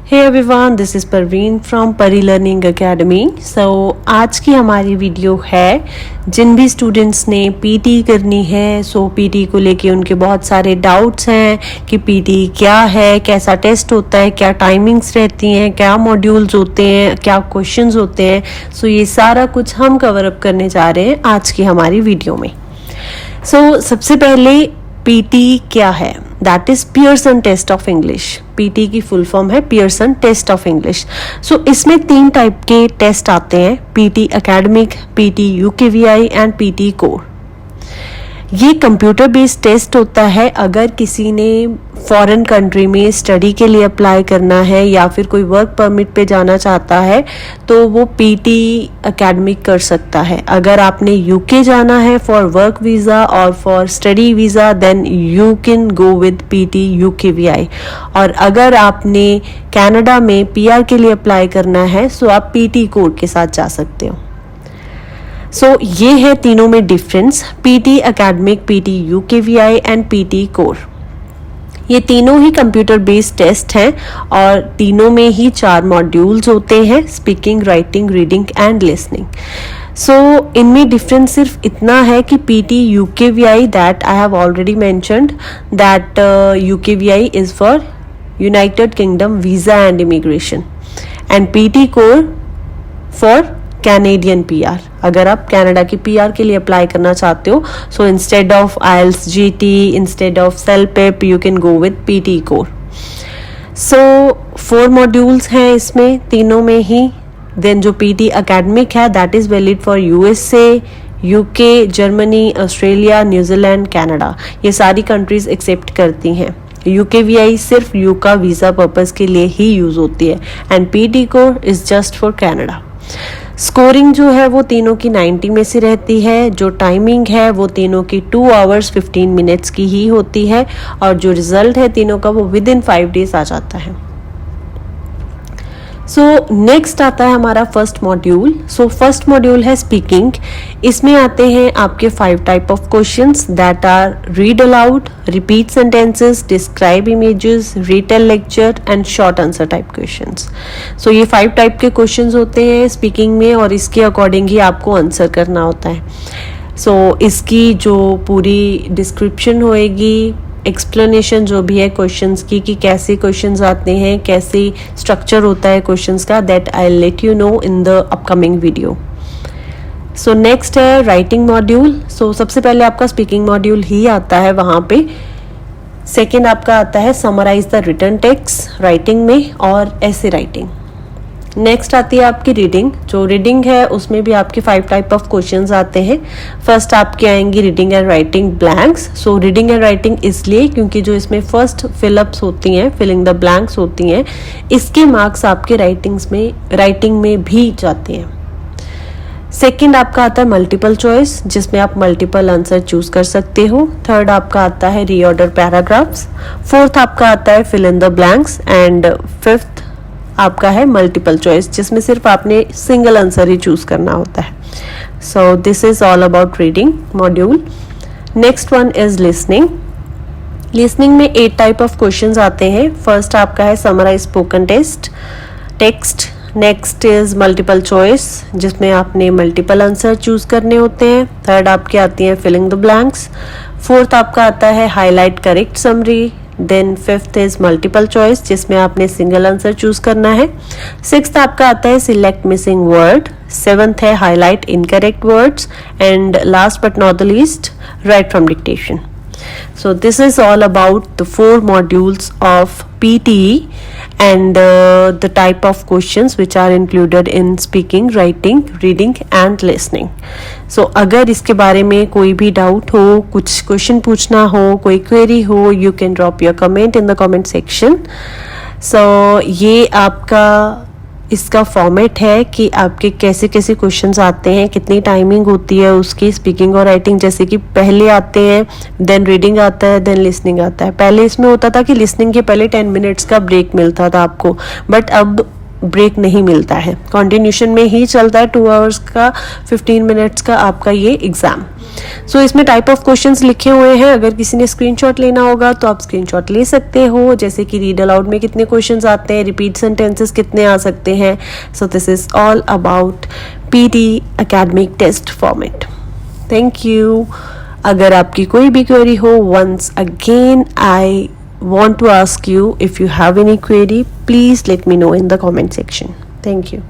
Hey everyone, this is Parveen from परी learning academy. आज की हमारी वीडियो है जिन भी स्टूडेंट्स ने पीटी करनी है। पीटी को लेके उनके बहुत सारे डाउट्स हैं कि पीटी क्या है, कैसा टेस्ट होता है, क्या टाइमिंग्स रहती हैं, क्या मॉड्यूल्स होते हैं, क्या क्वेश्चंस होते हैं। ये सारा कुछ हम कवर अप करने जा रहे हैं आज की हमारी वीडियो में। सबसे पहले पीटी क्या है? That is Pearson test of English. PT की फुल फॉर्म है पियर्सन टेस्ट ऑफ इंग्लिश। इसमें 3 टाइप के टेस्ट आते हैं, PT academic, PT UKVI and PT core. ये कंप्यूटर बेस्ड टेस्ट होता है अगर किसी ने फॉरेन कंट्री में स्टडी के लिए अप्लाई करना है या फिर कोई वर्क परमिट पे जाना चाहता है तो वो पीटी एकेडमिक कर सकता है। अगर आपने यूके जाना है फॉर वर्क वीज़ा और for study visa then you can go with PT UKVI. और अगर आपने कनाडा में पीआर के लिए अप्लाई करना है आप पीटी कोर के साथ जा सकते हो। ये है तीनों में difference, PT academic, PT UKVI and PT core. ये तीनों ही कंप्यूटर बेस्ड टेस्ट हैं और तीनों में ही 4 मॉड्यूल्स होते हैं, speaking, writing, reading and listening. इनमें डिफरेंस सिर्फ इतना है कि PT UKVI that I have already mentioned that UKVI is for United Kingdom visa and immigration and PT core for Canadian PR. अगर आप कनाडा की पीआर के लिए अप्लाई करना चाहते हो instead of IELTS GT, instead of CELPIP you can go with PT core. 4 modules हैं इसमें तीनों में ही। देन जो पीटी एकेडमिक है that is valid for USA, UK, Germany, Australia, New Zealand, Canada. ये सारी कंट्रीज एक्सेप्ट करती हैं। यूकेवीआई सिर्फ यू का वीजा पर्पस के लिए ही यूज होती है and PT core is just for Canada. Scoring जो है वो तीनों की 90 में से रहती है। जो टाइमिंग है वो तीनों की 2 hours 15 minutes की ही होती है और जो रिजल्ट है तीनों का वो विद इन 5 days आ जाता है। नेक्स्ट आता है हमारा फर्स्ट मॉड्यूल। फर्स्ट मॉड्यूल है स्पीकिंग। इसमें आते हैं आपके 5 type of questions that are read aloud, repeat sentences, describe images, retell lecture and short answer type questions. ये 5 टाइप के क्वेश्चंस होते हैं स्पीकिंग में और इसके अकॉर्डिंग ही आपको आंसर करना होता है। इसकी जो पूरी डिस्क्रिप्शन होएगी, एक्सप्लेनेशन जो भी है क्वेश्चंस की कि कैसे क्वेश्चंस आते हैं, कैसे स्ट्रक्चर होता है क्वेश्चंस का, that I let you know in the upcoming video. Next है राइटिंग मॉड्यूल। सबसे पहले आपका स्पीकिंग मॉड्यूल ही आता है वहाँ पे। सेकेंड आपका आता है summarise the written text writing में और ऐसे राइटिंग। नेक्स्ट आती है आपकी रीडिंग। जो रीडिंग है उसमें भी आपके 5 टाइप ऑफ क्वेश्चंस आते हैं। फर्स्ट आपके आएंगी reading and writing blanks. Reading and writing इसलिए क्योंकि जो इसमें फर्स्ट फिलअप्स होती हैं, फिलिंग द ब्लैंक्स होती हैं, इसके मार्क्स आपके राइटिंग में भी जाते हैं। सेकेंड आपका आता है मल्टीपल चॉइस जिसमें आप मल्टीपल आंसर चूज कर सकते हो। थर्ड आपका आता है रीऑर्डर पैराग्राफ्स। फोर्थ आपका आता है fill in the blanks and fifth आपका है मल्टीपल चॉइस जिसमें सिर्फ आपने सिंगल आंसर ही चूज करना होता है। This is all about reading module. Next one is listening. Listening में 8 टाइप ऑफ क्वेश्चंस आते हैं। फर्स्ट आपका है summarise spoken text. Next is multiple choice जिसमें आपने मल्टीपल आंसर चूज करने होते हैं। थर्ड आपके आती है फिलिंग द ब्लैंक्स। फोर्थ आपका आता है highlight correct summary. Then fifth is multiple choice जिसमें आपने सिंगल आंसर चूज करना है। सिक्स्थ आपका आता है सिलेक्ट मिसिंग वर्ड। सेवंथ है highlight incorrect words and last but not the least right from dictation. This is all about the 4 modules of PTE and the type of questions which are included in speaking, writing, reading and listening. अगर इसके बारे में कोई भी doubt हो, कुछ question पूछना हो, कोई क्वेरी हो, you can drop your comment in the comment section. ये आपका इसका फॉर्मेट है कि आपके कैसे कैसे क्वेश्चंस आते हैं, कितनी टाइमिंग होती है उसकी स्पीकिंग और राइटिंग। जैसे कि पहले आते हैं, देन रीडिंग आता है, देन लिसनिंग आता है। पहले इसमें होता था कि लिसनिंग के पहले 10 मिनट्स का ब्रेक मिलता था आपको, बट अब ब्रेक नहीं मिलता है, कंटिन्यूशन में ही चलता है 2 hours का 15 मिनट्स का आपका ये एग्जाम। सो इसमें टाइप ऑफ क्वेश्चंस लिखे हुए हैं, अगर किसी ने स्क्रीनशॉट लेना होगा तो आप स्क्रीनशॉट ले सकते हो, जैसे कि रीड अलाउड में कितने क्वेश्चंस आते हैं, रिपीट सेंटेंसेस कितने आ सकते हैं. So this is all about PD academic test format. Thank you. अगर आपकी कोई भी क्वेरी हो, once again I want to ask you, if you have any query, please let me know in the comment section. Thank you.